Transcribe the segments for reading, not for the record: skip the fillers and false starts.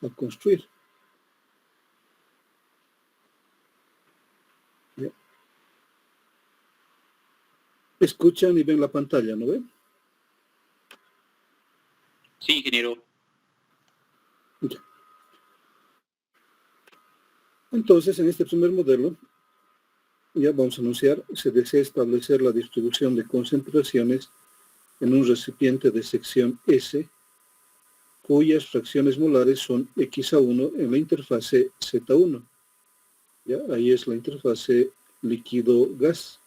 a construir. ¿Ya? Escuchan y ven la pantalla, ¿no ven? Sí, ingeniero. Ya. Entonces, en este primer modelo, ya vamos a anunciar, se desea establecer la distribución de concentraciones en un recipiente de sección S, cuyas fracciones molares son Xa1 en la interfase Z1. ¿Ya? Ahí es la interfase líquido-gas.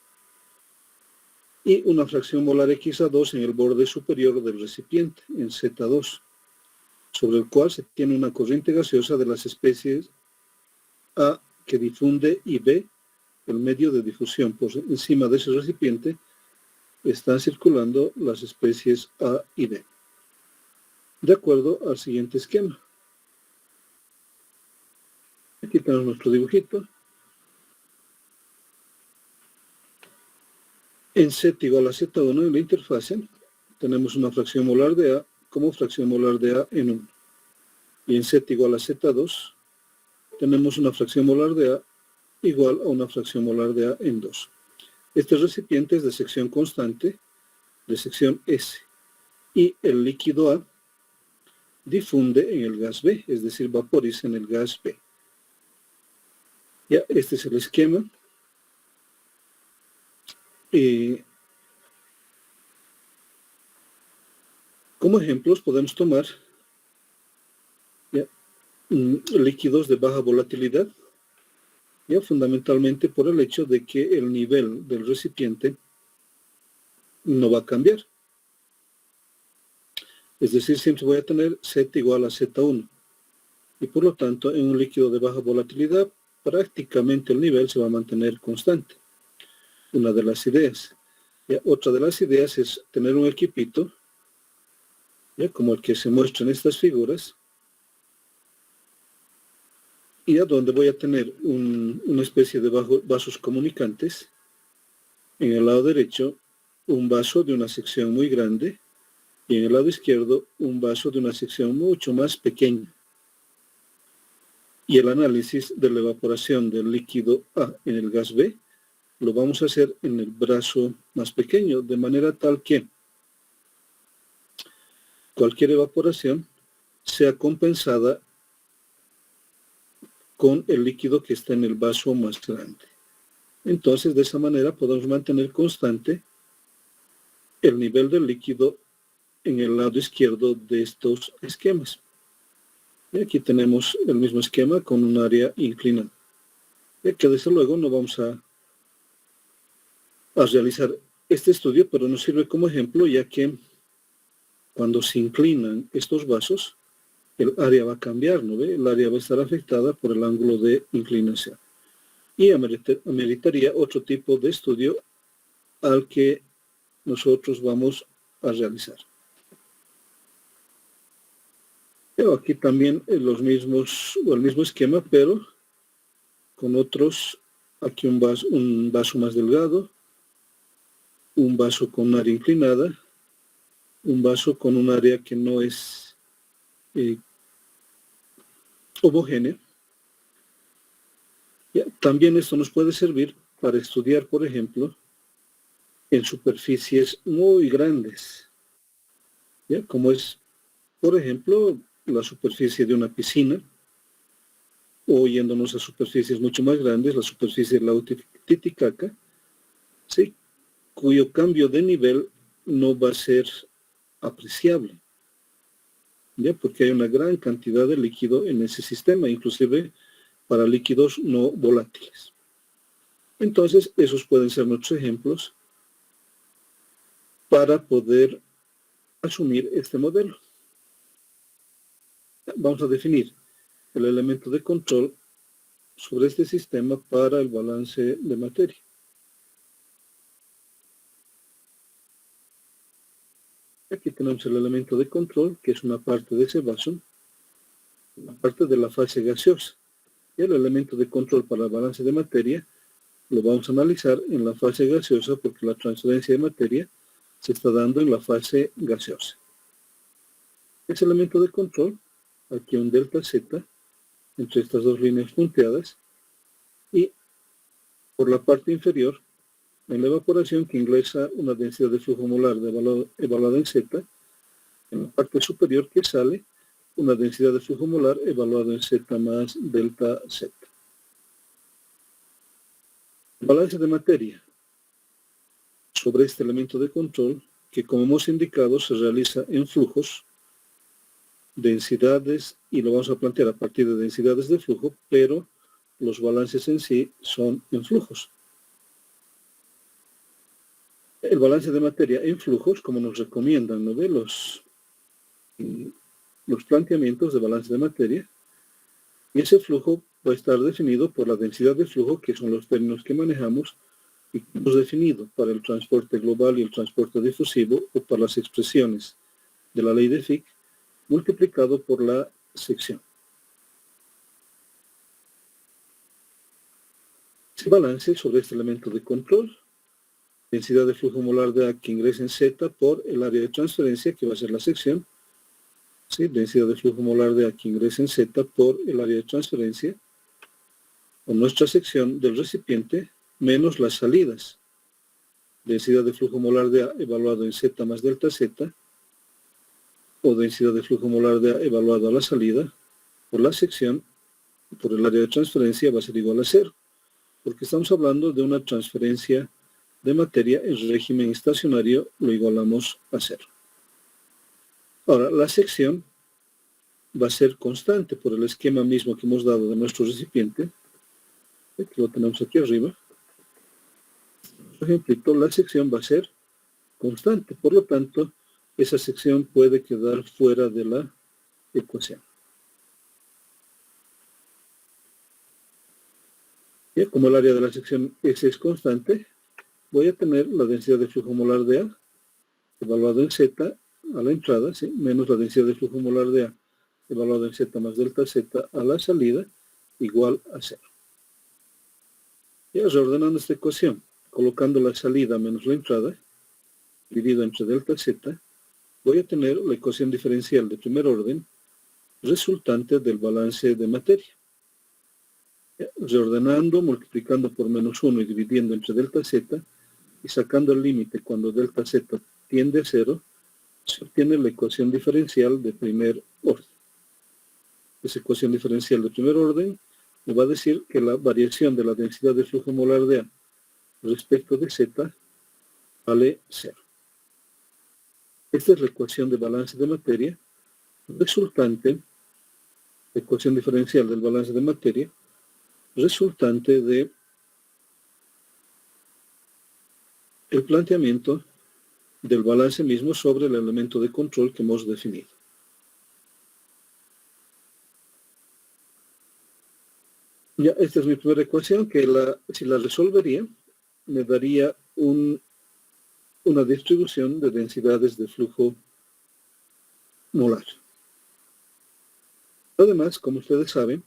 Y una fracción molar Xa2 en el borde superior del recipiente, en Z2, sobre el cual se tiene una corriente gaseosa de las especies A que difunde y B, el medio de difusión. Por encima de ese recipiente están circulando las especies A y B. De acuerdo al siguiente esquema. Aquí tenemos nuestro dibujito. En Z igual a Z1 en la interfase tenemos una fracción molar de A como fracción molar de A en 1. Y en Z igual a Z2 tenemos una fracción molar de A igual a una fracción molar de A en 2. Este recipiente es de sección constante, de sección S. Y el líquido A difunde en el gas B, es decir, vaporiza en el gas B. Ya, este es el esquema. Como ejemplos podemos tomar líquidos de baja volatilidad, ya fundamentalmente por el hecho de que el nivel del recipiente no va a cambiar. Es decir, siempre voy a tener Z igual a Z1. Y por lo tanto, en un líquido de baja volatilidad, prácticamente el nivel se va a mantener constante. Una de las ideas. ¿Ya? Otra de las ideas es tener un equipito, ¿ya? Como el que se muestra en estas figuras, y a donde voy a tener una especie de vasos comunicantes. En el lado derecho, un vaso de una sección muy grande, y en el lado izquierdo, un vaso de una sección mucho más pequeña. Y el análisis de la evaporación del líquido A en el gas B lo vamos a hacer en el brazo más pequeño, de manera tal que cualquier evaporación sea compensada con el líquido que está en el vaso más grande. Entonces, de esa manera podemos mantener constante el nivel del líquido en el lado izquierdo de estos esquemas. Y aquí tenemos el mismo esquema con un área inclinada. Ya que desde luego no vamos a realizar este estudio, pero nos sirve como ejemplo, ya que cuando se inclinan estos vasos, el área va a cambiar, ¿no ve? El área va a estar afectada por el ángulo de inclinación. Y ameritaría otro tipo de estudio al que nosotros vamos a realizar. Pero aquí también el mismo esquema, pero con otros, aquí un vaso más delgado, un vaso con un área inclinada, un vaso con un área que no es homogénea. Ya, también esto nos puede servir para estudiar, por ejemplo, en superficies muy grandes, ¿ya? Como es, por ejemplo, la superficie de una piscina, o yéndonos a superficies mucho más grandes, la superficie del lago Titicaca, ¿sí? Cuyo cambio de nivel no va a ser apreciable, ¿ya? Porque hay una gran cantidad de líquido en ese sistema, inclusive para líquidos no volátiles. Entonces, esos pueden ser nuestros ejemplos para poder asumir este modelo. Vamos a definir el elemento de control sobre este sistema para el balance de materia. Aquí tenemos el elemento de control, que es una parte de ese vaso, una parte de la fase gaseosa. Y el elemento de control para el balance de materia lo vamos a analizar en la fase gaseosa porque la transferencia de materia se está dando en la fase gaseosa. Ese elemento de control aquí un delta Z entre estas dos líneas punteadas, y por la parte inferior, en la evaporación que ingresa una densidad de flujo molar evaluada en Z, en la parte superior que sale una densidad de flujo molar evaluada en Z más delta Z. El balance de materia sobre este elemento de control, que como hemos indicado se realiza en flujos, densidades, y lo vamos a plantear a partir de densidades de flujo, pero los balances en sí son en flujos. El balance de materia en flujos, como nos recomiendan, ¿no ve? Los planteamientos de balance de materia, y ese flujo va a estar definido por la densidad de flujo, que son los términos que manejamos y que hemos definido para el transporte global y el transporte difusivo, o para las expresiones de la ley de Fick, multiplicado por la sección. Ese balance sobre este elemento de control, densidad de flujo molar de A que ingresa en Z por el área de transferencia, que va a ser la sección, ¿sí? Densidad de flujo molar de A que ingresa en Z por el área de transferencia, o nuestra sección del recipiente, menos las salidas. Densidad de flujo molar de A evaluado en Z más delta Z, o densidad de flujo molar de A evaluado a la salida, por la sección, por el área de transferencia, va a ser igual a 0, porque estamos hablando de una transferencia de materia en régimen estacionario, lo igualamos a 0. Ahora, la sección va a ser constante por el esquema mismo que hemos dado de nuestro recipiente, que lo tenemos aquí arriba. Por ejemplo, la sección va a ser constante, por lo tanto, esa sección puede quedar fuera de la ecuación. Ya, como el área de la sección S es constante, voy a tener la densidad de flujo molar de A, evaluado en Z a la entrada, ¿sí? Menos la densidad de flujo molar de A, evaluado en Z más delta Z a la salida, igual a 0. Ya reordenando esta ecuación, colocando la salida menos la entrada, dividido entre delta Z, voy a tener la ecuación diferencial de primer orden resultante del balance de materia. Reordenando, multiplicando por menos 1 y dividiendo entre delta Z, y sacando el límite cuando delta Z tiende a 0, se obtiene la ecuación diferencial de primer orden. Esa ecuación diferencial de primer orden me va a decir que la variación de la densidad de flujo molar de A respecto de Z vale 0. Esta es la ecuación de balance de materia resultante, ecuación diferencial del balance de materia, resultante de el planteamiento del balance mismo sobre el elemento de control que hemos definido. Ya, esta es mi primera ecuación, que si la resolvería, me daría una distribución de densidades de flujo molar. Además, como ustedes saben,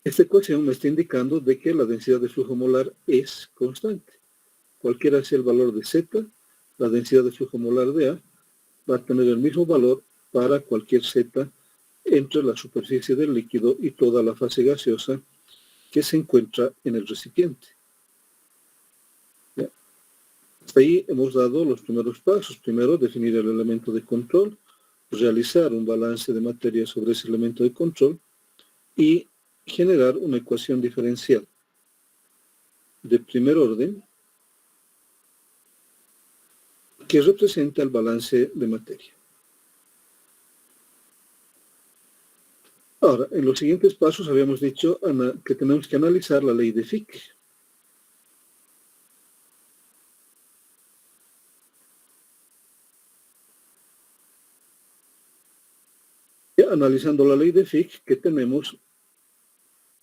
esta ecuación me está indicando de que la densidad de flujo molar es constante. Cualquiera sea el valor de Z, la densidad de flujo molar de A va a tener el mismo valor para cualquier Z entre la superficie del líquido y toda la fase gaseosa que se encuentra en el recipiente. ¿Ya? Hasta ahí hemos dado los primeros pasos. Primero, definir el elemento de control, realizar un balance de materia sobre ese elemento de control y generar una ecuación diferencial de primer orden que representa el balance de materia. Ahora, en los siguientes pasos habíamos dicho que tenemos que analizar la ley de Fick. Ya, analizando la ley de Fick, que tenemos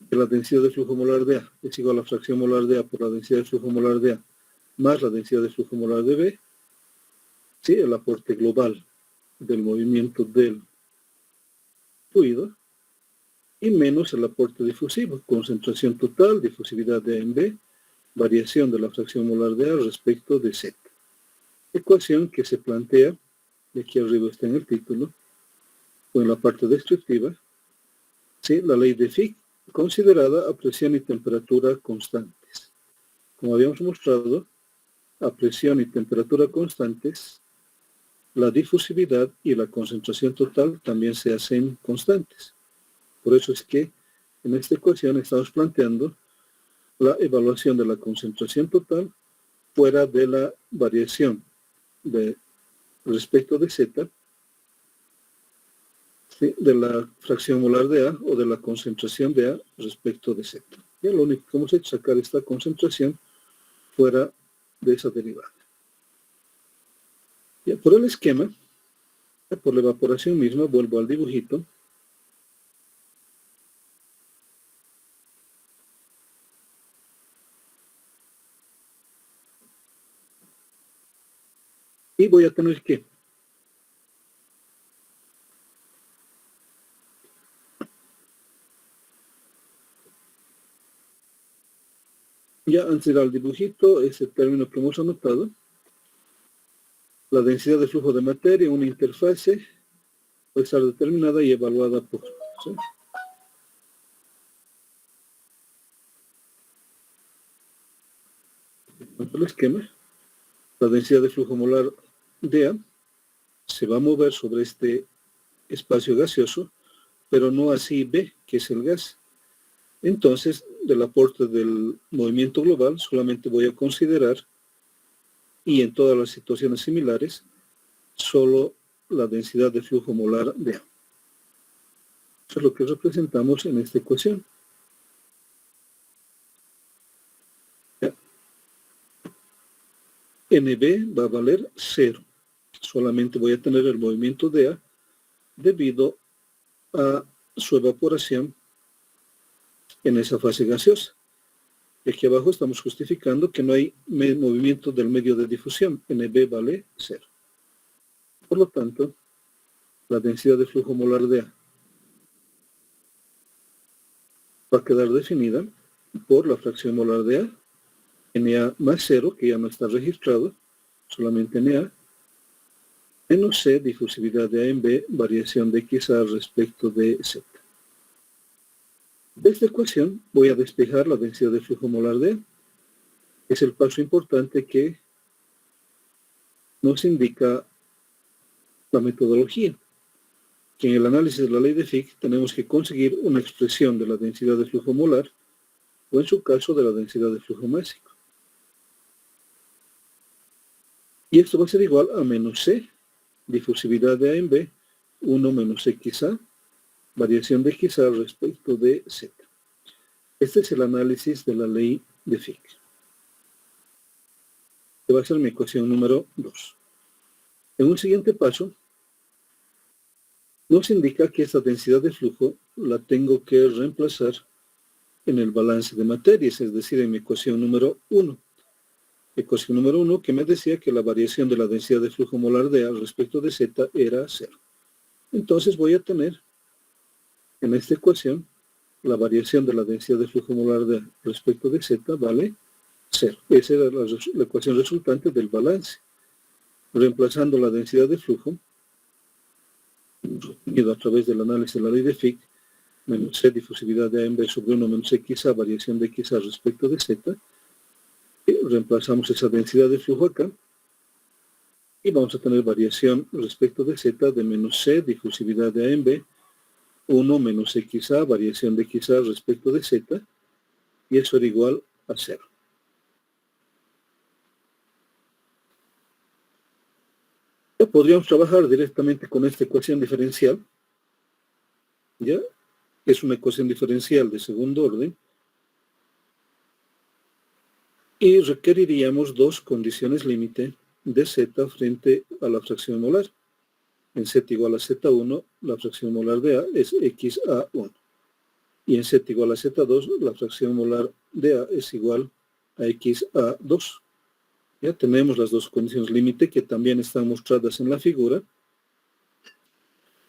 que la densidad de flujo molar de A es igual a la fracción molar de A por la densidad de flujo molar de A más la densidad de flujo molar de B, ¿sí? El aporte global del movimiento del fluido, y menos el aporte difusivo, concentración total, difusividad de A en B, variación de la fracción molar de A respecto de Z. Ecuación que se plantea de aquí arriba está en el título, o en la parte descriptiva, ¿sí? La ley de Fick, considerada a presión y temperatura constantes. Como habíamos mostrado, a presión y temperatura constantes, la difusividad y la concentración total también se hacen constantes. Por eso es que en esta ecuación estamos planteando la evaluación de la concentración total fuera de la variación respecto de Z, ¿sí? De la fracción molar de A o de la concentración de A respecto de Z. Ya lo único que hemos hecho es sacar esta concentración fuera de esa derivada. Ya, por el esquema, ya por la evaporación misma, vuelvo al dibujito. Y voy a tener que ya antes de ir al dibujito, ese término que hemos anotado, la densidad de flujo de materia en una interfase puede estar determinada y evaluada por, ¿sí? El esquema, la densidad de flujo molar dA se va a mover sobre este espacio gaseoso, pero no así B, que es el gas. Entonces, del aporte del movimiento global, solamente voy a considerar, y en todas las situaciones similares, solo la densidad de flujo molar de A. Eso es lo que representamos en esta ecuación. NB va a valer 0. Solamente voy a tener el movimiento de A debido a su evaporación en esa fase gaseosa. Y aquí abajo estamos justificando que no hay movimiento del medio de difusión. NB vale 0. Por lo tanto, la densidad de flujo molar de A va a quedar definida por la fracción molar de A, Na más 0, que ya no está registrado, solamente Na, menos C, difusividad de A en B, variación de XA respecto de Z. De esta ecuación voy a despejar la densidad de flujo molar de A. Es el paso importante que nos indica la metodología, que en el análisis de la ley de Fick tenemos que conseguir una expresión de la densidad de flujo molar, o en su caso de la densidad de flujo másico. Y esto va a ser igual a menos C, difusividad de A en B, 1 menos XA, variación de XA respecto de Z. Este es el análisis de la ley de Fick. Esta va a ser mi ecuación número 2. En un siguiente paso, nos indica que esta densidad de flujo la tengo que reemplazar en el balance de materias, es decir, en mi ecuación número 1. Ecuación número 1 que me decía que la variación de la densidad de flujo molar de A respecto de Z era 0. Entonces voy a tener en esta ecuación la variación de la densidad de flujo molar de A respecto de Z vale 0. Esa era la ecuación resultante del balance. Reemplazando la densidad de flujo, a través del análisis de la ley de Fick, menos C difusividad de A en B sobre 1 menos XA, variación de XA respecto de Z, reemplazamos esa densidad de flujo acá, y vamos a tener variación respecto de Z de menos C, difusividad de A en B, 1 menos XA, variación de XA respecto de Z, y eso era igual a 0. Ya podríamos trabajar directamente con esta ecuación diferencial, ¿ya? Es una ecuación diferencial de segundo orden, y requeriríamos dos condiciones límite de Z frente a la fracción molar. En Z igual a Z1, la fracción molar de A es XA1. Y en Z igual a Z2, la fracción molar de A es igual a XA2. Ya tenemos las dos condiciones límite que también están mostradas en la figura.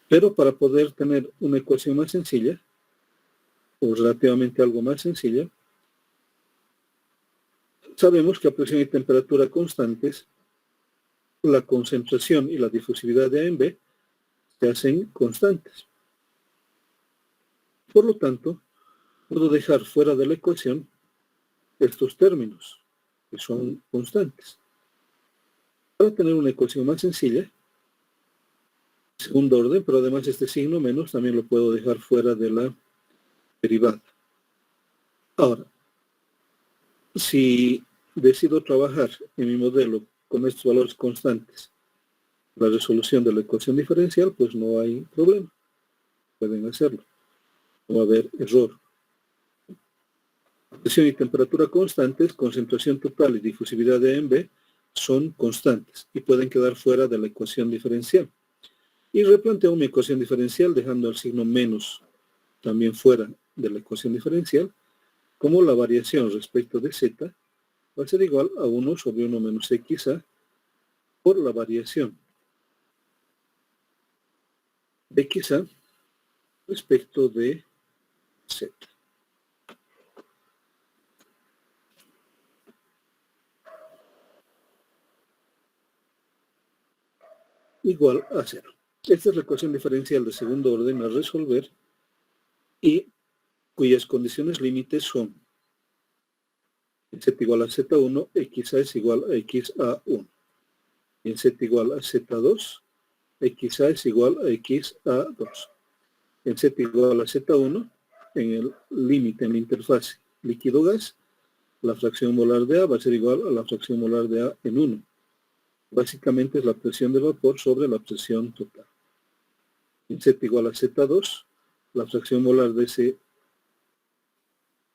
Pero para poder tener una ecuación más sencilla, o relativamente algo más sencilla, sabemos que a presión y temperatura constantes, la concentración y la difusividad de A en B se hacen constantes. Por lo tanto, puedo dejar fuera de la ecuación estos términos, que son constantes. Para tener una ecuación más sencilla, segundo orden, pero además este signo menos también lo puedo dejar fuera de la derivada. Ahora, si decido trabajar en mi modelo con estos valores constantes, la resolución de la ecuación diferencial, pues no hay problema. Pueden hacerlo. No va a haber error. Presión y temperatura constantes, concentración total y difusividad de A en B son constantes y pueden quedar fuera de la ecuación diferencial. Y replanteo mi ecuación diferencial dejando el signo menos también fuera de la ecuación diferencial, como la variación respecto de z va a ser igual a 1 sobre 1 menos xa por la variación de xa respecto de z. Igual a 0. Esta es la ecuación diferencial de segundo orden a resolver y cuyas condiciones límites son en z igual a z1, xa es igual a xa1. Y en z igual a z2, xa es igual a xa2. En z igual a z1, en el límite, en la interfase líquido-gas, la fracción molar de A va a ser igual a la fracción molar de A en 1. Básicamente es la presión de vapor sobre la presión total. En Z igual a Z2, la fracción molar de ese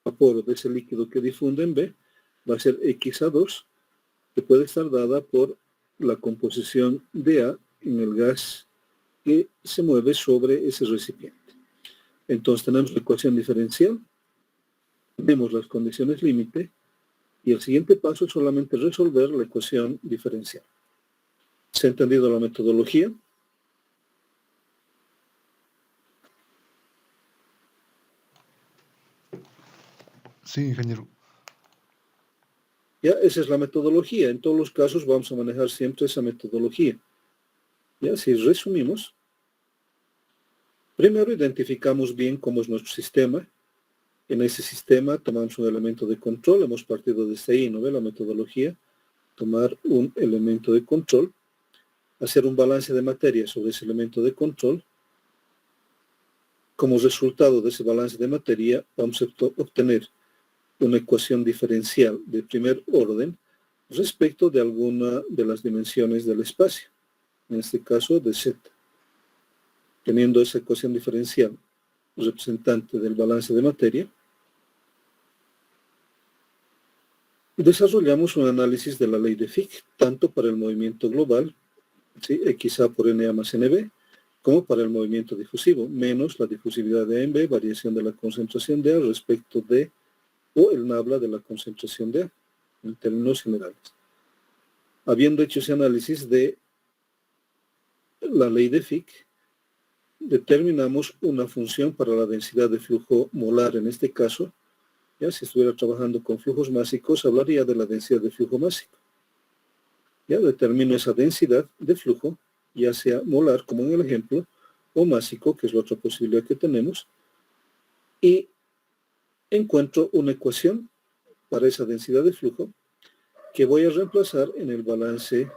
vapor o de ese líquido que difunde en B va a ser XA2, que puede estar dada por la composición de A en el gas que se mueve sobre ese recipiente. Entonces tenemos la ecuación diferencial, tenemos las condiciones límite, y el siguiente paso es solamente resolver la ecuación diferencial. ¿Se ha entendido la metodología? Sí, ingeniero. Ya, esa es la metodología. En todos los casos vamos a manejar siempre esa metodología. Ya, si resumimos, primero identificamos bien cómo es nuestro sistema. En ese sistema tomamos un elemento de control, hemos partido desde ahí, ¿no ve la metodología? Tomar un elemento de control, hacer un balance de materia sobre ese elemento de control. Como resultado de ese balance de materia, vamos a obtener una ecuación diferencial de primer orden respecto de alguna de las dimensiones del espacio, en este caso de z. Teniendo esa ecuación diferencial representante del balance de materia, desarrollamos un análisis de la ley de Fick, tanto para el movimiento global, ¿sí? XA por NA más NB, como para el movimiento difusivo, menos la difusividad de A en B, variación de la concentración de A respecto de, o el nabla de la concentración de A, en términos generales. Habiendo hecho ese análisis de la ley de Fick, determinamos una función para la densidad de flujo molar en este caso. Ya, si estuviera trabajando con flujos másicos, hablaría de la densidad de flujo másico. Ya determino esa densidad de flujo, ya sea molar, como en el ejemplo, o másico, que es la otra posibilidad que tenemos, y encuentro una ecuación para esa densidad de flujo que voy a reemplazar en el balance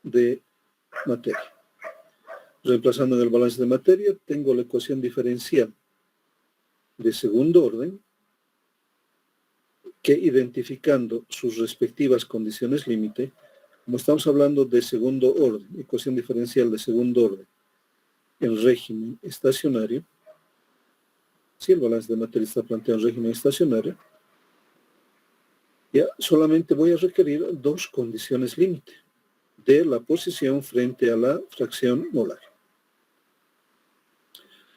de materia. Reemplazando en el balance de materia, tengo la ecuación diferencial de segundo orden, que identificando sus respectivas condiciones límite, como estamos hablando de segundo orden, ecuación diferencial de segundo orden, en régimen estacionario, si el balance de materia está planteado en régimen estacionario, ya solamente voy a requerir dos condiciones límite de la posición frente a la fracción molar.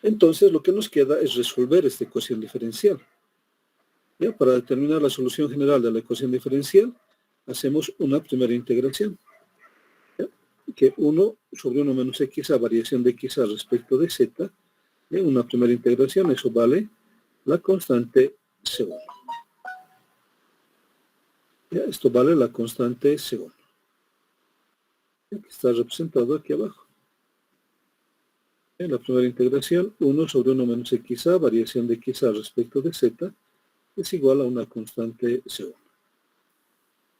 Entonces lo que nos queda es resolver esta ecuación diferencial. ¿Ya? Para determinar la solución general de la ecuación diferencial, hacemos una primera integración. ¿Ya? Que 1 sobre 1 menos x a variación de x a respecto de z, ¿ya? Una primera integración, eso vale la constante C1. ¿Ya? Esto vale la constante C1. que está representado aquí abajo. En la primera integración, 1 sobre 1 menos xa, variación de xa respecto de z, es igual a una constante C1.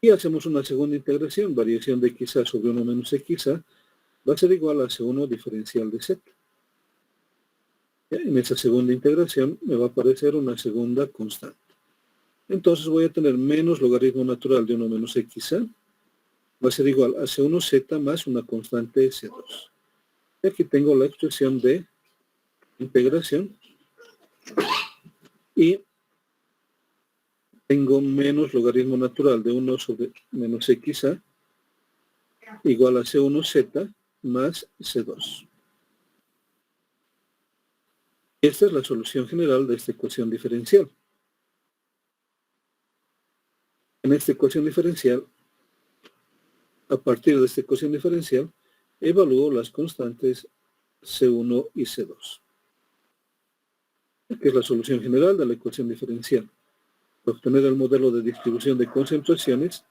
Y hacemos una segunda integración, variación de xa sobre 1 menos xa, va a ser igual a C1 diferencial de z. En esa segunda integración me va a aparecer una segunda constante. Entonces voy a tener menos logaritmo natural de 1 menos xa, va a ser igual a C1z más una constante C2. Y aquí tengo la expresión de integración y tengo menos logaritmo natural de 1 sobre menos xa igual a C1z más C2. Esta es la solución general de esta ecuación diferencial. En esta ecuación diferencial, a partir de esta ecuación diferencial, evalúo las constantes C1 y C2. Que es la solución general de la ecuación diferencial. Para obtener el modelo de distribución de concentraciones,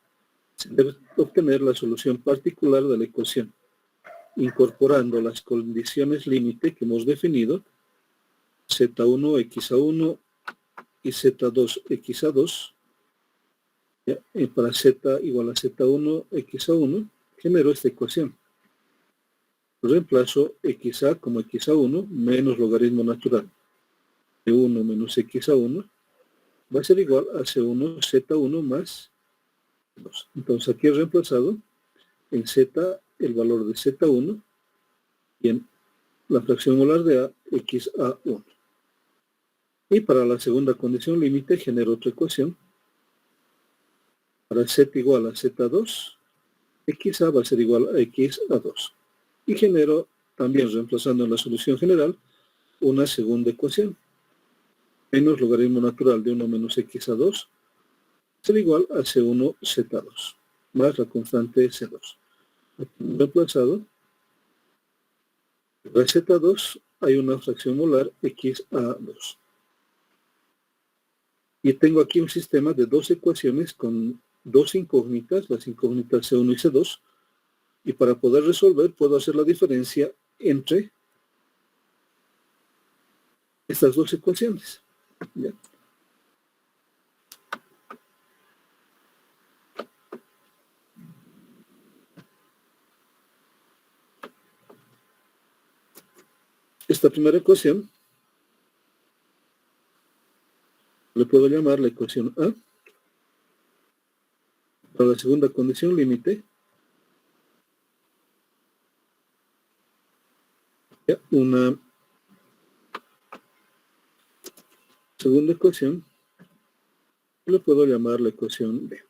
se debe obtener la solución particular de la ecuación, incorporando las condiciones límite que hemos definido, Z1 xa1 y Z2 xa2, y para Z igual a Z1 xa1, genero esta ecuación. Reemplazo xa como xa1 menos logaritmo natural de 1 menos xa1 va a ser igual a C1 Z1 más 2. Entonces aquí he reemplazado en Z el valor de Z1 y en la fracción molar de A, xa1. Y para la segunda condición límite genero otra ecuación. Para Z igual a Z2, xa va a ser igual a xa2. Y genero, también reemplazando en la solución general, una segunda ecuación. Menos logaritmo natural de 1 menos xa2 será igual a C1 Z2, más la constante C2. Reemplazado, para Z2 hay una fracción molar xa2. Y tengo aquí un sistema de dos ecuaciones con dos incógnitas, las incógnitas C1 y C2, y para poder resolver puedo hacer la diferencia entre estas dos ecuaciones. ¿Ya? Esta primera ecuación le puedo llamar la ecuación A. Para la segunda condición límite, una segunda ecuación le puedo llamar la ecuación B.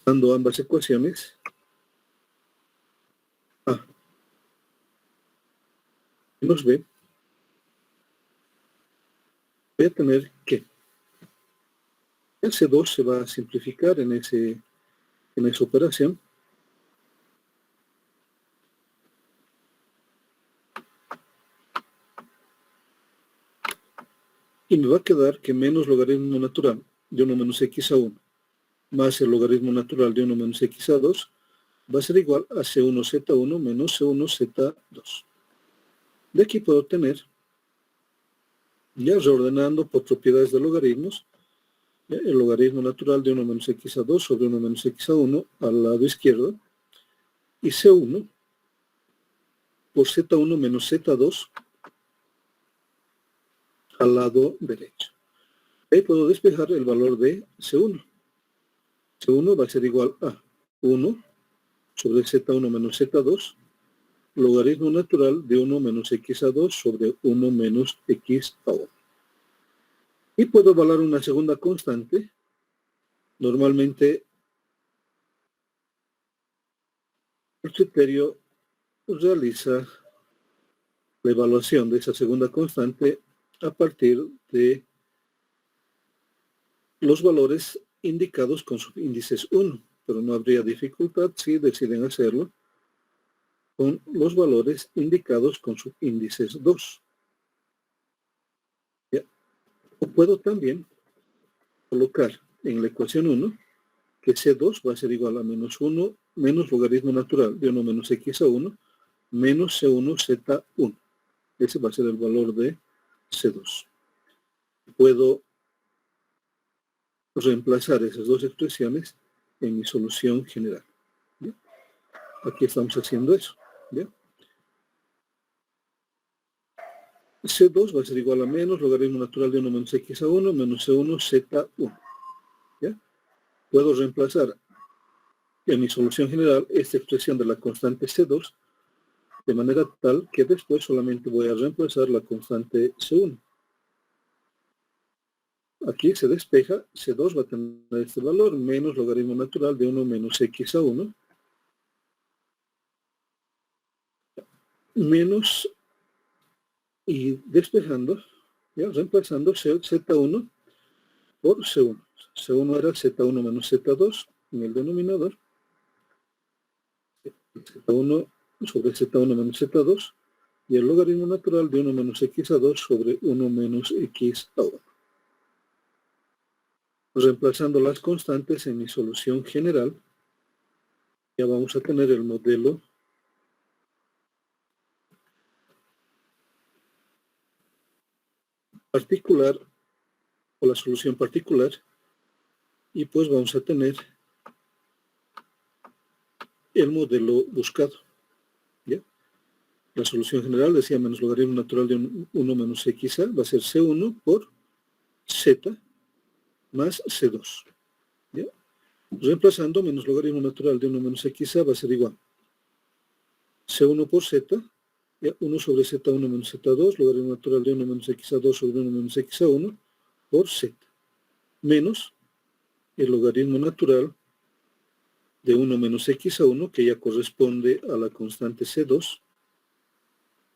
Dando ambas ecuaciones A menos B, voy a tener que el C2 se va a simplificar en esa operación. Y me va a quedar que menos logaritmo natural de 1 menos xa1 más el logaritmo natural de 1 menos xa2 va a ser igual a C1z1 menos C1z2. De aquí puedo obtener, ya reordenando por propiedades de logaritmos, el logaritmo natural de 1 menos xa2 sobre 1 menos xa1 al lado izquierdo, y C1 por Z1 menos Z2 al lado derecho. Ahí puedo despejar el valor de C1. C1 va a ser igual a 1 sobre Z1 menos Z2, logaritmo natural de 1 menos xa2 sobre 1 menos xa1. Y puedo evaluar una segunda constante. Normalmente el criterio realiza la evaluación de esa segunda constante a partir de los valores indicados con subíndices 1, pero no habría dificultad si deciden hacerlo con los valores indicados con subíndices 2. ¿Ya? O puedo también colocar en la ecuación 1 que C2 va a ser igual a menos 1 menos logaritmo natural de 1 menos x a 1 menos C1 Z1. Ese va a ser el valor de C2. Puedo reemplazar esas dos expresiones en mi solución general. ¿Bien? Aquí estamos haciendo eso. ¿Bien? C2 va a ser igual a menos logaritmo natural de 1 menos x a 1 menos C1 Z1. ¿Ya? Puedo reemplazar en mi solución general esta expresión de la constante C2 de manera tal que después solamente voy a reemplazar la constante C1. Aquí se despeja, C2 va a tener este valor, menos logaritmo natural de 1 menos x a 1, menos, y despejando, ¿ya? Reemplazando Z1 por C1. C1 era Z1 menos Z2 en el denominador, Z1 sobre Z1 menos Z2, y el logaritmo natural de 1 menos x a 2 sobre 1 menos x a 1. Reemplazando las constantes en mi solución general, ya vamos a tener el modelo particular o la solución particular, y pues vamos a tener el modelo buscado. ¿Ya? La solución general decía menos logaritmo natural de 1 menos xa va a ser C1 por Z más C2. ¿Ya? Reemplazando menos logaritmo natural de 1 menos xa va a ser igual C1 por Z, ¿ya? 1 sobre Z1 menos Z2, logaritmo natural de 1 menos xa2 sobre 1 menos xa1 por Z, menos el logaritmo natural de 1 menos x1, que ya corresponde a la constante C2,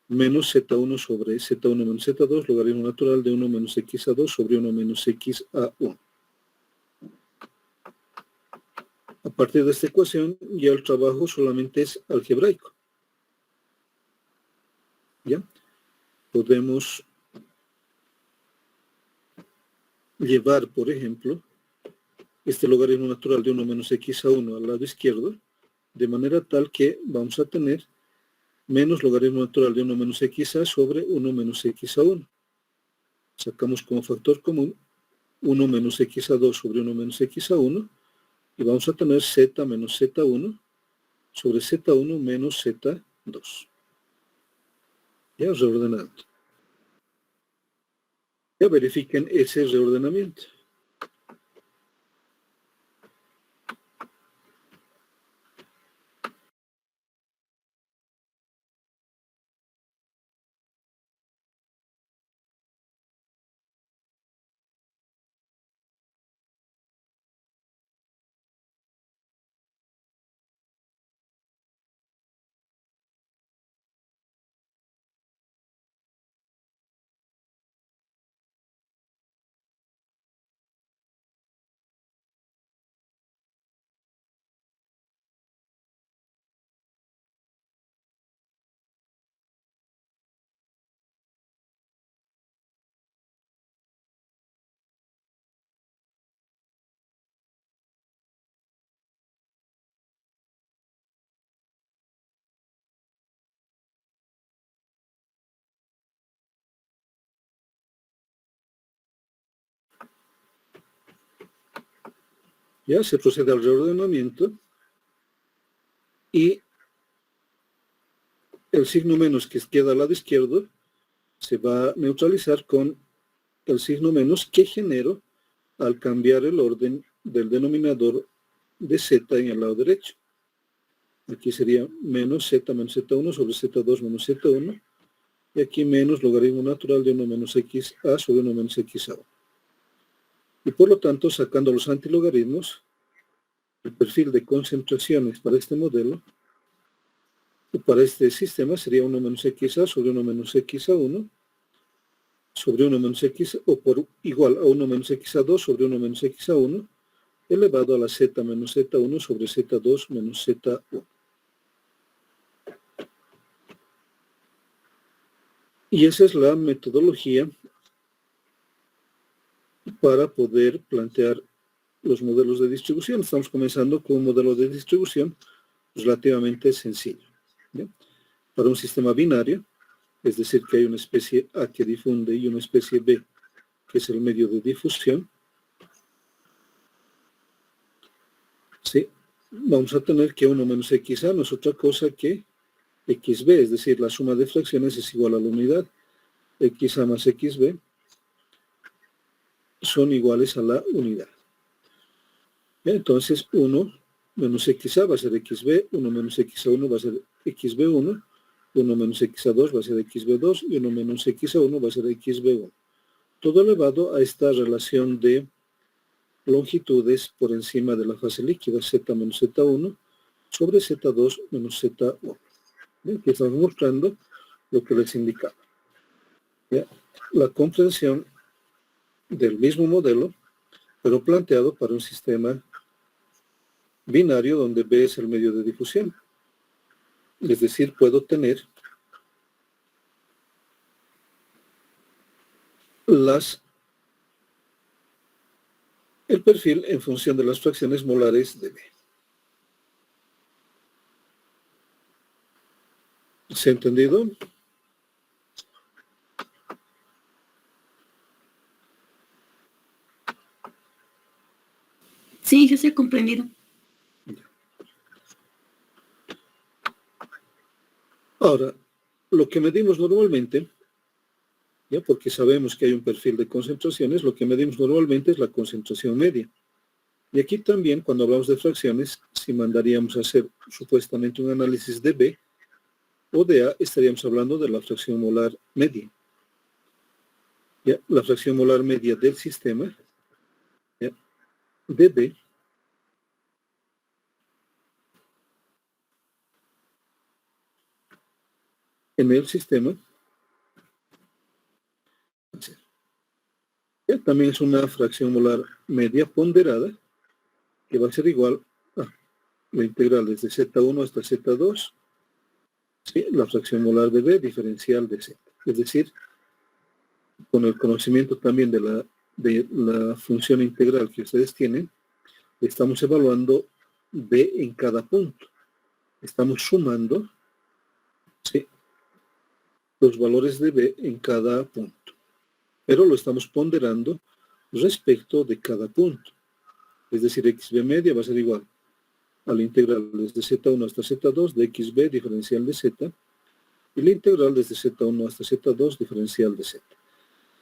menos Z1 sobre Z1 menos Z2, logaritmo natural de 1 menos xa2 sobre 1 menos xa1. A partir de esta ecuación, ya el trabajo solamente es algebraico. ¿Ya? Podemos llevar, por ejemplo, este logaritmo natural de 1 menos xa1 al lado izquierdo, de manera tal que vamos a tener menos logaritmo natural de 1 menos xa sobre 1 menos xa1. Sacamos como factor común 1 menos xa2 sobre 1 menos xa1, y vamos a tener z menos z1 sobre z1 menos z2. Ya, reordenando. Ya verifiquen ese reordenamiento. Ya se procede al reordenamiento y el signo menos que queda al lado izquierdo se va a neutralizar con el signo menos que genero al cambiar el orden del denominador de z en el lado derecho. Aquí sería menos z1 sobre z2 menos z1, y aquí menos logaritmo natural de 1 menos xa sobre 1 menos xa1. Y por lo tanto, sacando los antilogaritmos, el perfil de concentraciones para este modelo, o para este sistema, sería 1 menos xa sobre 1 menos xa1, sobre 1 menos x, o por igual a 1 menos xa2 sobre 1 menos xa1, elevado a la z menos z1 sobre z2 menos z1. Y esa es la metodología para poder plantear los modelos de distribución. Estamos comenzando con un modelo de distribución relativamente sencillo. ¿Bien? Para un sistema binario, es decir, que hay una especie A que difunde y una especie B, que es el medio de difusión, ¿sí? Vamos a tener que 1 menos XA no es otra cosa que XB, es decir, la suma de fracciones es igual a la unidad. XA más XB son iguales a la unidad. Entonces, 1 menos XA va a ser XB, 1 menos XA1 va a ser XB1, 1 menos XA2 va a ser XB2 y 1 menos XA1 va a ser XB1. Todo elevado a esta relación de longitudes por encima de la fase líquida, Z menos Z1 sobre Z2 menos Z1. Aquí estamos mostrando lo que les indicaba. ¿Ya? La comprensión del mismo modelo, pero planteado para un sistema binario donde B es el medio de difusión. Es decir, puedo tener el perfil en función de las fracciones molares de B. ¿Se ha entendido? Sí, yo se ha comprendido. Ahora, lo que medimos normalmente, ya porque sabemos que hay un perfil de concentraciones, lo que medimos normalmente es la concentración media. Y aquí también, cuando hablamos de fracciones, si mandaríamos a hacer supuestamente un análisis de B o de A, estaríamos hablando de la fracción molar media. ¿Ya? La fracción molar media del sistema, ¿ya? De B, en el sistema, ¿ya? También es una fracción molar media ponderada, que va a ser igual a la integral desde Z1 hasta Z2, ¿sí? La fracción molar de B diferencial de Z. Es decir, con el conocimiento también de la función integral que ustedes tienen, estamos evaluando B en cada punto. Estamos sumando, ¿sí?, los valores de B en cada punto. Pero lo estamos ponderando respecto de cada punto. Es decir, XB media va a ser igual a la integral desde Z1 hasta Z2 de XB diferencial de Z y la integral desde Z1 hasta Z2 diferencial de Z.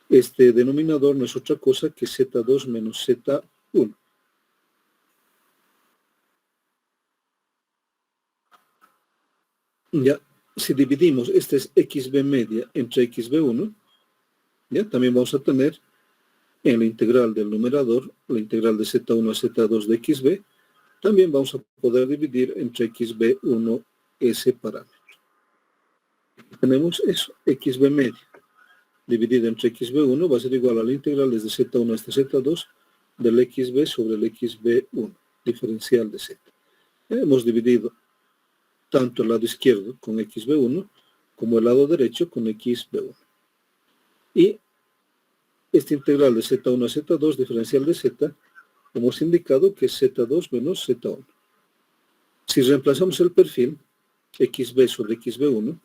Este denominador no es otra cosa que Z2 menos Z1. Ya, si dividimos, este es XB media entre XB1, ya, también vamos a tener en la integral del numerador, la integral de Z1 a Z2 de XB, también vamos a poder dividir entre XB1 ese parámetro. Tenemos eso, XB media dividido entre XB1 va a ser igual a la integral desde Z1 hasta Z2 del XB sobre el XB1, diferencial de Z. Hemos dividido tanto el lado izquierdo con XB1 como el lado derecho con XB1. Y esta integral de Z1 a Z2 diferencial de Z, hemos indicado que es Z2 menos Z1. Si reemplazamos el perfil XB sobre XB1,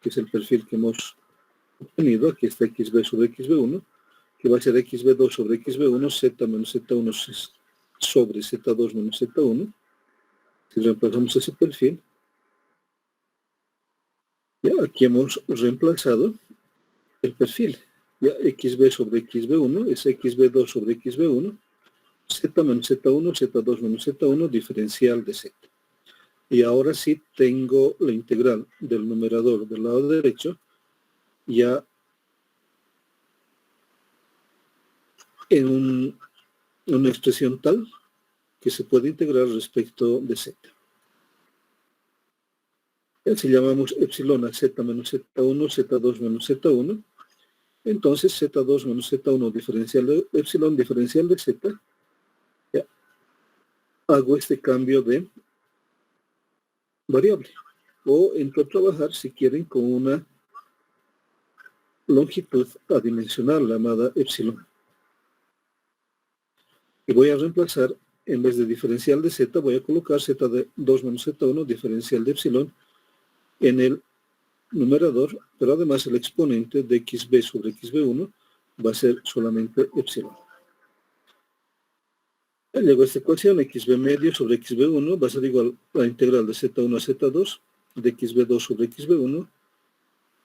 que es el perfil que hemos obtenido, aquí está XB sobre XB1, que va a ser XB2 sobre XB1, Z menos Z1 sobre Z2 menos Z1. Si reemplazamos ese perfil, ya aquí hemos reemplazado el perfil. Ya XB sobre XB1 es XB2 sobre XB1, Z menos Z1, Z2 menos Z1, diferencial de Z. Y ahora sí tengo la integral del numerador del lado derecho ya en una expresión tal que se puede integrar respecto de Z. Si llamamos epsilon a Z menos Z1, Z2 menos Z1, entonces Z2 menos Z1 diferencial de epsilon diferencial de Z, ya hago este cambio de variable. O entro a trabajar, si quieren, con una longitud adimensional llamada epsilon. Y voy a reemplazar, en vez de diferencial de z, voy a colocar z2 menos z1, diferencial de epsilon, en el numerador, pero además el exponente de xb sobre xb1 va a ser solamente epsilon. Luego esta ecuación, xb medio sobre xb1 va a ser igual a la integral de z1 a z2 de xb2 sobre xb1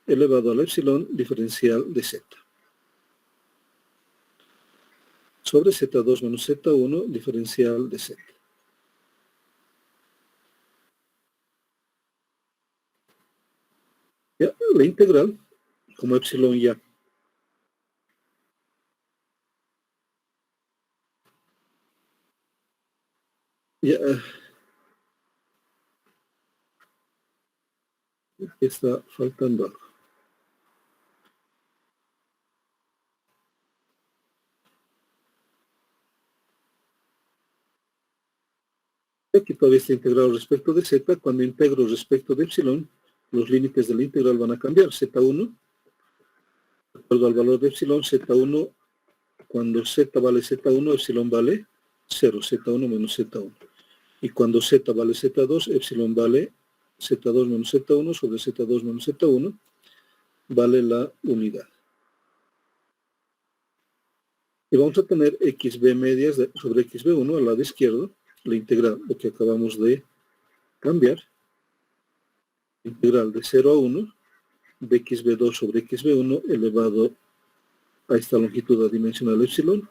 elevado al epsilon diferencial de z. Sobre z2 menos z1 diferencial de z. Ya, la integral, como epsilon ya está faltando algo. Aquí todavía está integrado respecto de z. Cuando integro respecto de epsilon, los límites de la integral van a cambiar. Z1, de acuerdo al valor de epsilon, Z1, cuando z vale z1, epsilon vale 0, z1 menos z1. Y cuando z vale z2, epsilon vale z2 menos z1 sobre z2 menos z1, vale la unidad. Y vamos a tener xb medias sobre xb1 al lado izquierdo, la integral, lo que acabamos de cambiar, integral de 0 a 1 de xb2 sobre xb1 elevado a esta longitud adimensional epsilon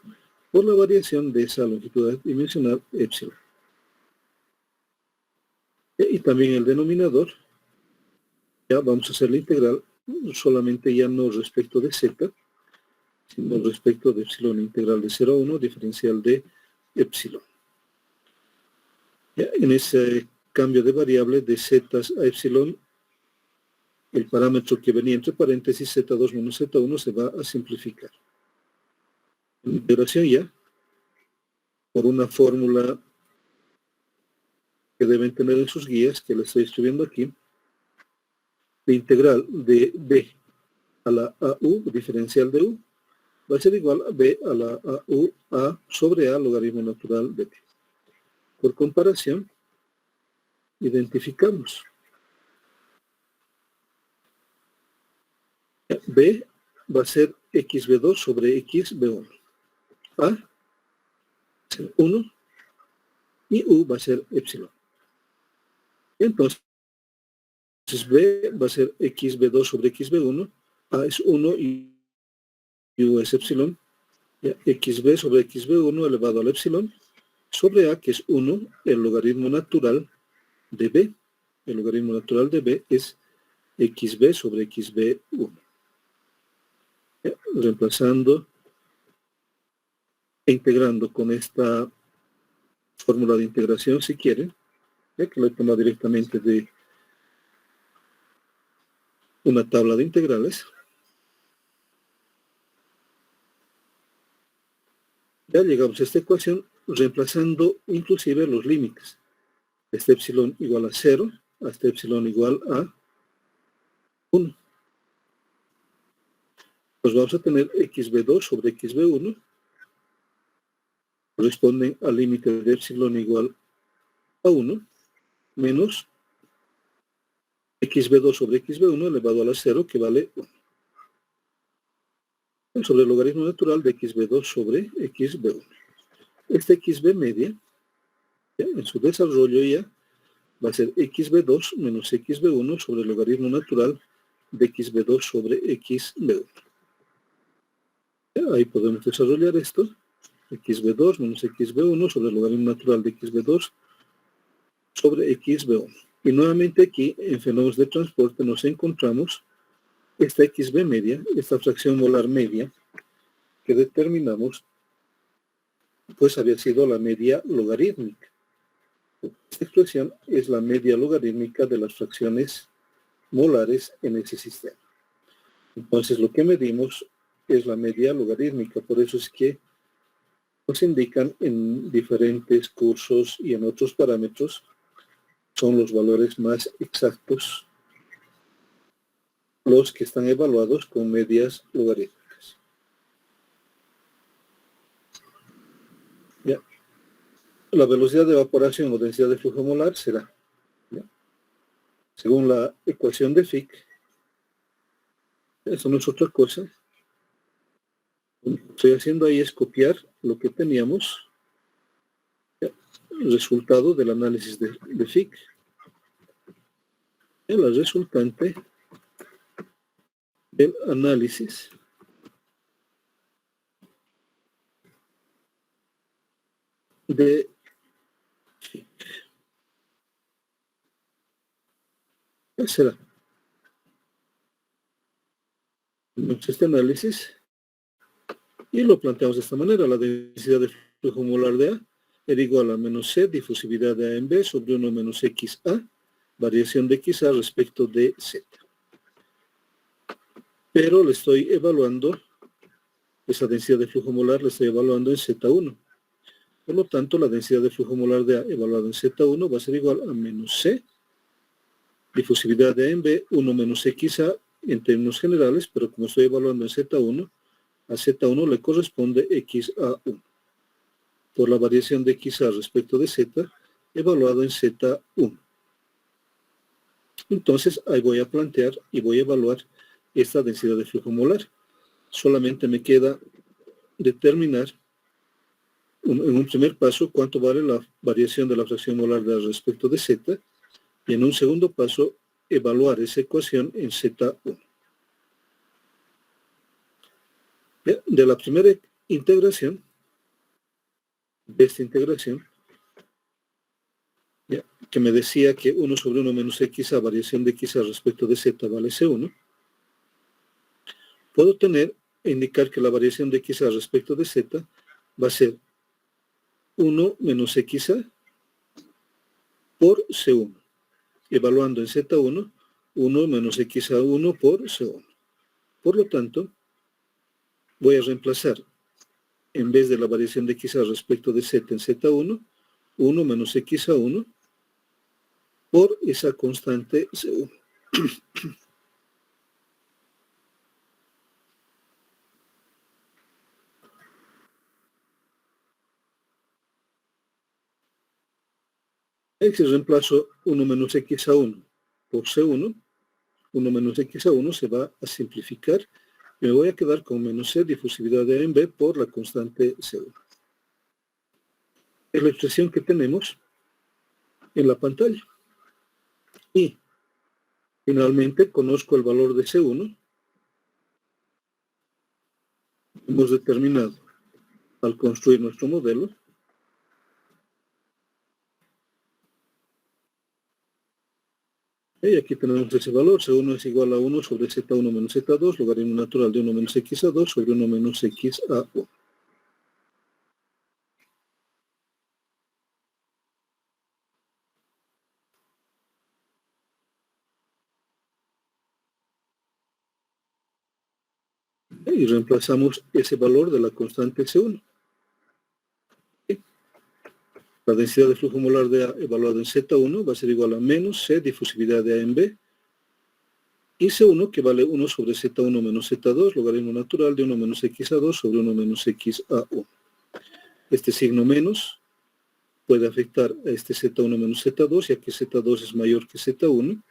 por la variación de esa longitud adimensional epsilon. Y también el denominador, ya vamos a hacer la integral solamente ya no respecto de z, sino respecto de epsilon, integral de 0 a 1, diferencial de epsilon. Ya, en ese cambio de variable de z a epsilon, el parámetro que venía entre paréntesis z2 menos z1 se va a simplificar. La integración ya, por una fórmula que deben tener en sus guías, que les estoy escribiendo aquí, la integral de b a la AU, diferencial de u, va a ser igual a b a la AU a sobre a logaritmo natural de b. Por comparación, identificamos. B va a ser xb2 sobre xb1. A va a ser 1 y u va a ser epsilon. Entonces, B va a ser xb2 sobre xb1. A es 1 y u es epsilon. Xb sobre xb1 elevado al epsilon sobre a, que es 1, el logaritmo natural de b. El logaritmo natural de b es xb sobre xb1. Reemplazando e integrando con esta fórmula de integración, si quieren, que lo he tomado directamente de una tabla de integrales. Ya llegamos a esta ecuación reemplazando inclusive los límites. Este epsilon igual a 0, a este epsilon igual a 1. Pues vamos a tener xb2 sobre xb1, corresponden al límite de epsilon igual a 1, menos xb2 sobre xb1 elevado a la 0, que vale 1. Sobre el logaritmo natural de xb2 sobre xb1. Esta xb media, ¿ya? En su desarrollo ya, va a ser xb2 menos xb1 sobre el logaritmo natural de xb2 sobre xb1. ¿Ya? Ahí podemos desarrollar esto. xb2 menos xb1 sobre el logaritmo natural de xb2 sobre xb1. Y nuevamente aquí, en fenómenos de transporte, nos encontramos esta xb media, esta fracción molar media, que determinamos, pues había sido la media logarítmica. Esta expresión es la media logarítmica de las fracciones molares en ese sistema. Entonces, lo que medimos es la media logarítmica, por eso es que nos indican en diferentes cursos y en otros parámetros, son los valores más exactos los que están evaluados con medias logarítmicas. Ya. la velocidad de evaporación o densidad de flujo molar será, ¿ya?, según la ecuación de Fick, eso no es otra cosa. Lo que estoy haciendo ahí es copiar lo que teníamos, ¿ya?, el resultado del análisis de Fick. La resultante del análisis de Fick. ¿Qué será? Este análisis, y lo planteamos de esta manera: la densidad de flujo molar de A era igual a menos C, difusividad de A en B, sobre 1 menos XA, variación de XA respecto de Z. Pero le estoy evaluando, esa densidad de flujo molar la estoy evaluando en Z1. Por lo tanto, la densidad de flujo molar de A evaluada en Z1 va a ser igual a menos C, difusividad de A en B, 1 menos XA en términos generales, pero como estoy evaluando en Z1, a Z1 le corresponde XA1, por la variación de XA respecto de Z, evaluado en Z1. Entonces, ahí voy a plantear y voy a evaluar esta densidad de flujo molar. Solamente me queda determinar en un primer paso cuánto vale la variación de la fracción molar de A respecto de Z, y en un segundo paso evaluar esa ecuación en Z1. De la primera integración, de esta integración, ¿ya?, que me decía que 1 sobre 1 menos XA, variación de XA respecto de Z, vale C1, puedo indicar que la variación de XA respecto de Z va a ser 1 menos XA por C1, evaluando en Z1 1 menos XA1 por C1. Por lo tanto, voy a reemplazar, en vez de la variación de XA respecto de Z en Z1, 1 menos XA1 por esa constante C1. Si reemplazo 1 menos XA1 por C1, 1 menos XA1 se va a simplificar y me voy a quedar con menos C, difusividad de A en B, por la constante C1. Es la expresión que tenemos en la pantalla. Y finalmente conozco el valor de C1. Hemos determinado, al construir nuestro modelo, y aquí tenemos ese valor. C1 es igual a 1 sobre Z1 menos Z2, logaritmo natural de 1 menos XA2 sobre 1 menos XA1. Y reemplazamos ese valor de la constante C1. La densidad de flujo molar de A evaluada en Z1 va a ser igual a menos C, difusividad de A en B, y C1, que vale 1 sobre Z1 menos Z2, logaritmo natural de 1 menos XA2 sobre 1 menos XA1. Este signo menos puede afectar a este Z1 menos Z2, ya que Z2 es mayor que Z1,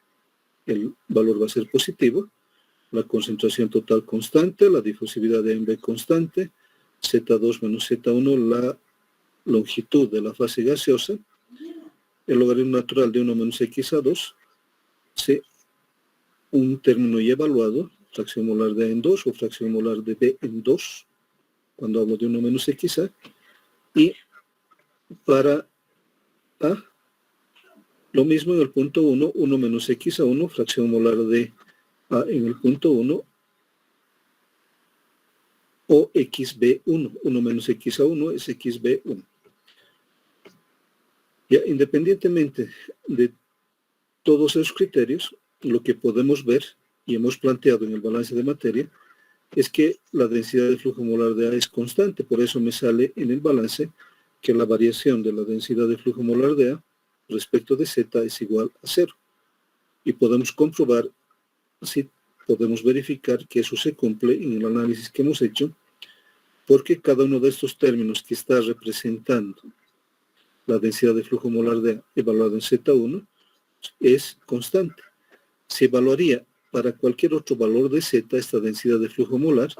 el valor va a ser positivo. La concentración total constante, la difusividad de A en B constante, Z2 menos Z1, la longitud de la fase gaseosa, el logaritmo natural de 1 menos XA2, un término ya evaluado, fracción molar de A en 2 o fracción molar de B en 2, cuando hablo de 1 menos XA, y para A, lo mismo en el punto 1, 1 menos XA1, fracción molar de A en el punto 1, o XB1, 1 menos XA1 es XB1. Ya, independientemente de todos esos criterios, lo que podemos ver y hemos planteado en el balance de materia es que la densidad de flujo molar de A es constante. Por eso me sale en el balance que la variación de la densidad de flujo molar de A respecto de Z es igual a 0. Y podemos comprobar, así podemos verificar que eso se cumple en el análisis que hemos hecho, porque cada uno de estos términos que está representando la densidad de flujo molar de A evaluado en Z1 es constante. Se evaluaría para cualquier otro valor de Z esta densidad de flujo molar,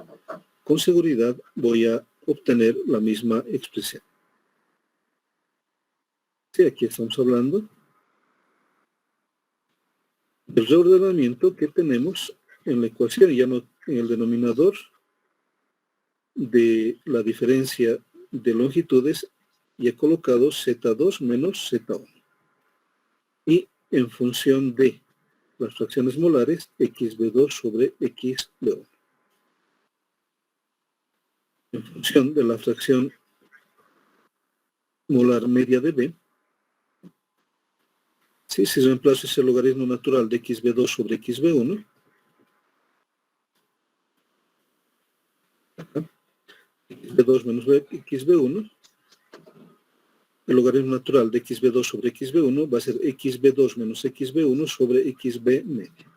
con seguridad voy a obtener la misma expresión. Sí, aquí estamos hablando del reordenamiento que tenemos en la ecuación, ya no en el denominador de la diferencia de longitudes, y he colocado Z2 menos Z1. Y en función de las fracciones molares, XB2 sobre XB1. En función de la fracción molar media de B, si se reemplaza ese logaritmo natural de XB2 sobre XB1, XB2 menos XB1, el logaritmo natural de XB2 sobre XB1 va a ser XB2 menos XB1 sobre XB medio.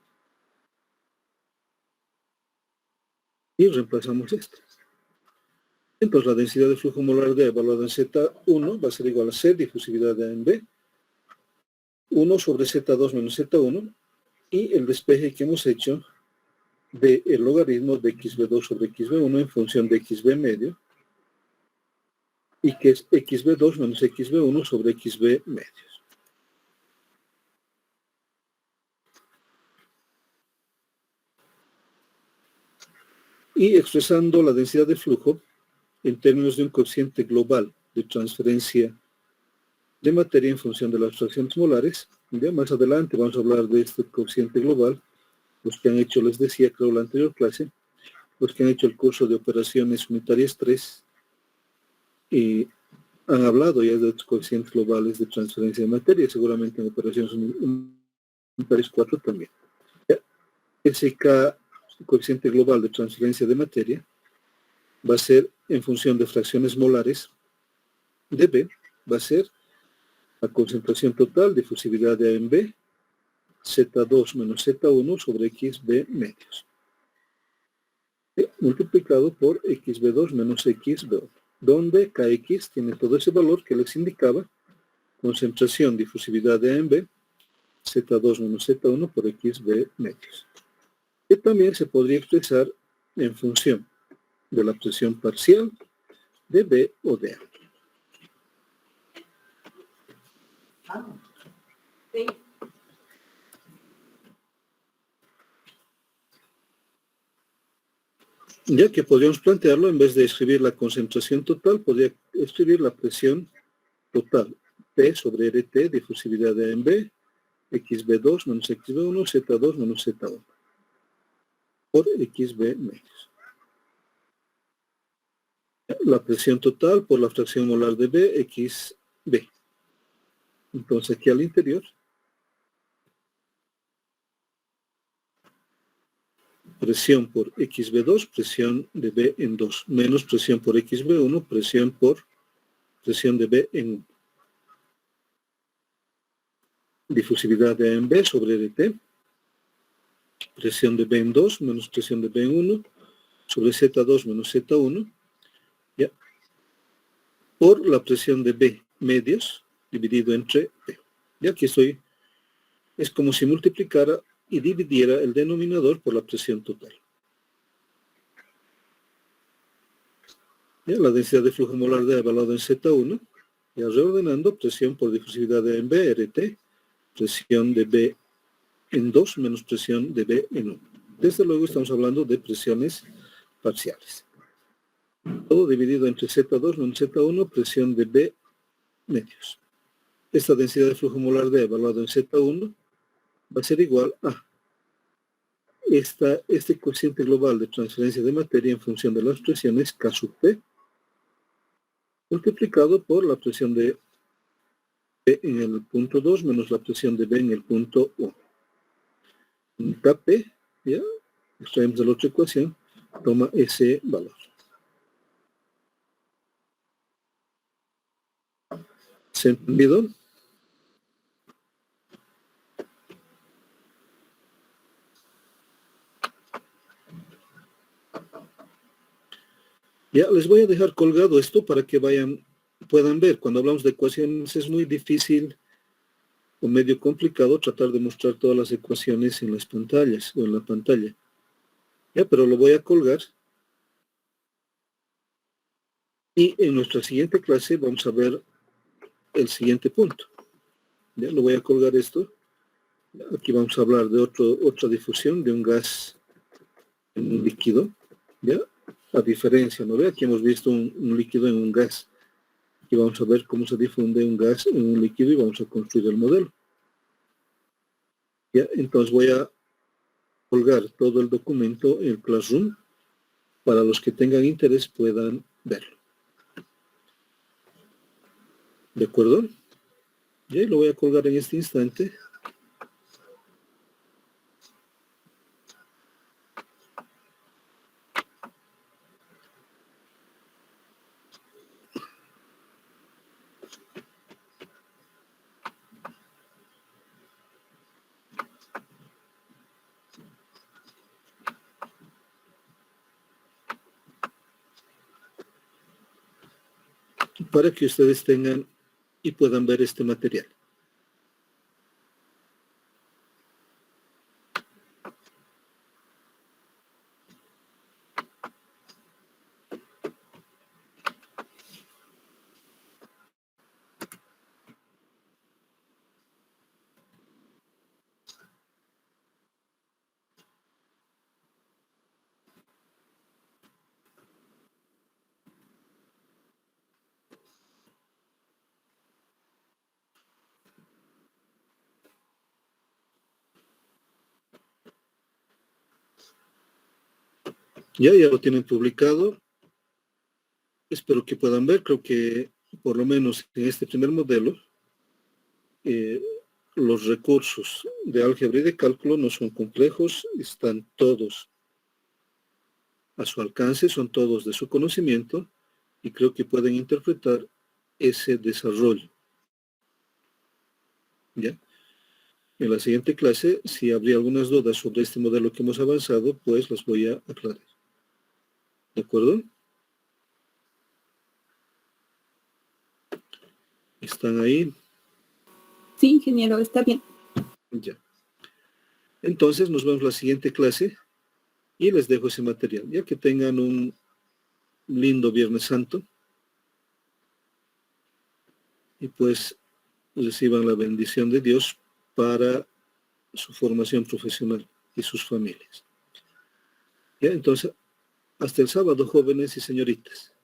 Y reemplazamos esto. Entonces la densidad de flujo molar de A evaluada en Z1 va a ser igual a C, difusividad de A en B, 1 sobre Z2 menos Z1, y el despeje que hemos hecho del logaritmo de XB2 sobre XB1 en función de XB medio, y que es XB2 menos XB1 sobre XB medios. Y expresando la densidad de flujo en términos de un coeficiente global de transferencia de materia en función de las fracciones molares, ya más adelante vamos a hablar de este coeficiente global. Los que han hecho, les decía, creo, la anterior clase, los que han hecho el curso de operaciones unitarias 3 y han hablado ya de estos coeficientes globales de transferencia de materia, seguramente en operaciones unitarias 4 también. Ya, SK, coeficiente global de transferencia de materia, va a ser en función de fracciones molares de B, va a ser la concentración total, difusividad de A en B, Z2 menos Z1 sobre XB medios, multiplicado por XB2 menos XB1, donde KX tiene todo ese valor que les indicaba, concentración, difusividad de A en B, Z2 menos Z1 por XB medios. Que también se podría expresar en función de la presión parcial de B o de A. Sí. Ya que podríamos plantearlo, en vez de escribir la concentración total, podría escribir la presión total, P sobre RT, difusividad de A en B, XB2 menos XB1, Z2 menos Z1, por XB medios. La presión total por la fracción molar de B, XB. Entonces aquí al interior, presión por XB2, presión de B en 2, menos presión por XB1, presión de B en 1. Difusividad de A en B sobre RT, presión de B en 2 menos presión de B en 1 sobre Z2 menos Z1, ¿ya? Por la presión de B medios dividido entre B. Ya que es como si multiplicara y dividiera el denominador por la presión total. ¿Ya? La densidad de flujo molar de A evaluado en Z1, ya reordenando, presión por difusividad de A en B, RT, presión de B en 2 menos presión de B en 1. Desde luego estamos hablando de presiones parciales. Todo dividido entre Z2 menos Z1, presión de B medios. Esta densidad de flujo molar de A evaluado en Z1 va a ser igual a este coeficiente global de transferencia de materia en función de las presiones K sub P, multiplicado por la presión de B en el punto 2 menos la presión de B en el punto 1. Kp, ya, extraemos de la otra ecuación, toma ese valor. ¿Se ha entendido? Ya, les voy a dejar colgado esto para que vayan puedan ver, cuando hablamos de ecuaciones es muy difícil o medio complicado tratar de mostrar todas las ecuaciones en las pantallas o en la pantalla. Ya, pero lo voy a colgar. Y en nuestra siguiente clase vamos a ver el siguiente punto. Ya, lo voy a colgar esto. Aquí vamos a hablar de otra difusión de un gas en un líquido. ¿Ya? A diferencia, ¿no ve? Aquí hemos visto un líquido en un gas. Aquí vamos a ver cómo se difunde un gas en un líquido y vamos a construir el modelo. ¿Ya? Entonces voy a colgar todo el documento en el Classroom para los que tengan interés puedan verlo. ¿De acuerdo? Ya, lo voy a colgar en este instante. Para que ustedes tengan y puedan ver este material. Ya lo tienen publicado. Espero que puedan ver. Creo que por lo menos en este primer modelo los recursos de álgebra y de cálculo no son complejos, están todos a su alcance, son todos de su conocimiento y creo que pueden interpretar ese desarrollo. ¿Ya? En la siguiente clase, si habría algunas dudas sobre este modelo que hemos avanzado, pues las voy a aclarar. ¿De acuerdo? ¿Están ahí? Sí, ingeniero, está bien. Ya. Entonces nos vemos la siguiente clase y les dejo ese material. Ya que tengan un lindo Viernes Santo y pues reciban la bendición de Dios para su formación profesional y sus familias. Ya, entonces, hasta el sábado, jóvenes y señoritas.